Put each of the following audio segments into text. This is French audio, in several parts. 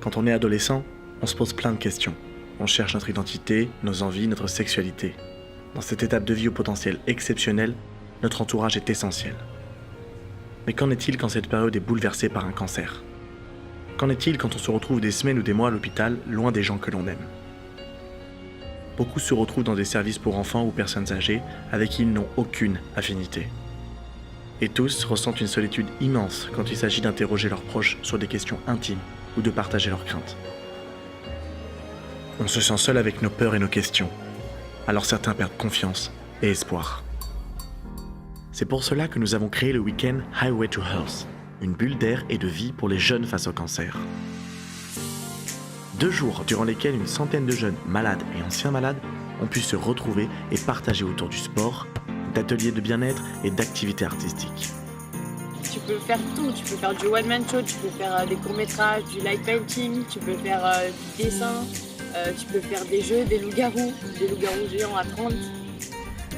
Quand on est adolescent, on se pose plein de questions. On cherche notre identité, nos envies, notre sexualité. Dans cette étape de vie au potentiel exceptionnel, notre entourage est essentiel. Mais qu'en est-il quand cette période est bouleversée par un cancer ? Qu'en est-il quand on se retrouve des semaines ou des mois à l'hôpital, loin des gens que l'on aime ? Beaucoup se retrouvent dans des services pour enfants ou personnes âgées avec qui ils n'ont aucune affinité. Et tous ressentent une solitude immense quand il s'agit d'interroger leurs proches sur des questions intimes ou de partager leurs craintes. On se sent seul avec nos peurs et nos questions. Alors certains perdent confiance et espoir. C'est pour cela que nous avons créé le week-end Highway to Health, une bulle d'air et de vie pour les jeunes face au cancer. 2 jours durant lesquels une centaine de jeunes malades et anciens malades ont pu se retrouver et partager autour du sport, d'ateliers de bien-être et d'activités artistiques. Tu peux faire tout, tu peux faire du one-man show, tu peux faire des courts-métrages, du light painting, tu peux faire du dessin, tu peux faire des jeux, des loups-garous géants à 30.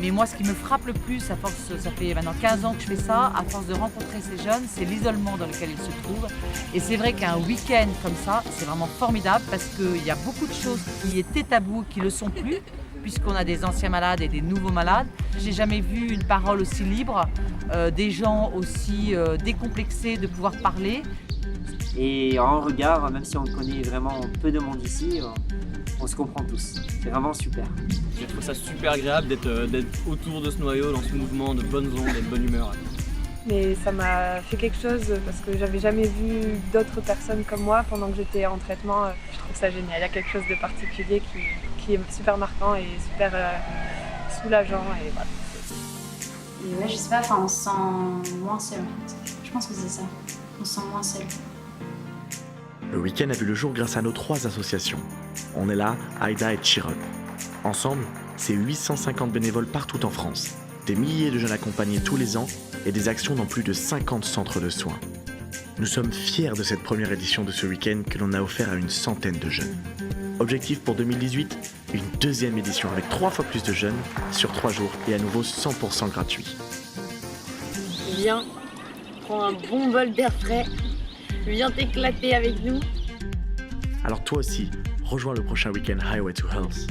Mais moi, ce qui me frappe le plus, à force, ça fait maintenant 15 ans que je fais ça, à force de rencontrer ces jeunes, c'est l'isolement dans lequel ils se trouvent. Et c'est vrai qu'un week-end comme ça, c'est vraiment formidable parce qu'il y a beaucoup de choses qui étaient tabous, qui ne le sont plus, puisqu'on a des anciens malades et des nouveaux malades. J'ai jamais vu une parole aussi libre, des gens aussi décomplexés de pouvoir parler. Et en regard, même si on connaît vraiment peu de monde ici, on se comprend tous. C'est vraiment super. Je trouve ça super agréable d'être autour de ce noyau, dans ce mouvement de bonnes ondes et de bonne humeur. Mais ça m'a fait quelque chose parce que j'avais jamais vu d'autres personnes comme moi pendant que j'étais en traitement. Je trouve ça génial. Il y a quelque chose de particulier qui est super marquant et super soulageant. Et voilà. Et ouais, je sais pas, on se sent moins seul en fait. Je pense que c'est ça. On se sent moins seul. Le week-end a vu le jour grâce à nos 3 associations. On est là, Aïda et Cheer Up. Ensemble, c'est 850 bénévoles partout en France, des milliers de jeunes accompagnés tous les ans et des actions dans plus de 50 centres de soins. Nous sommes fiers de cette première édition de ce week-end que l'on a offert à une centaine de jeunes. Objectif pour 2018, une 2e édition avec 3 fois plus de jeunes sur 3 jours et à nouveau 100% gratuit. Viens, prends un bon bol d'air frais, viens t'éclater avec nous. Alors toi aussi, rejoins le prochain week-end Highway to Health.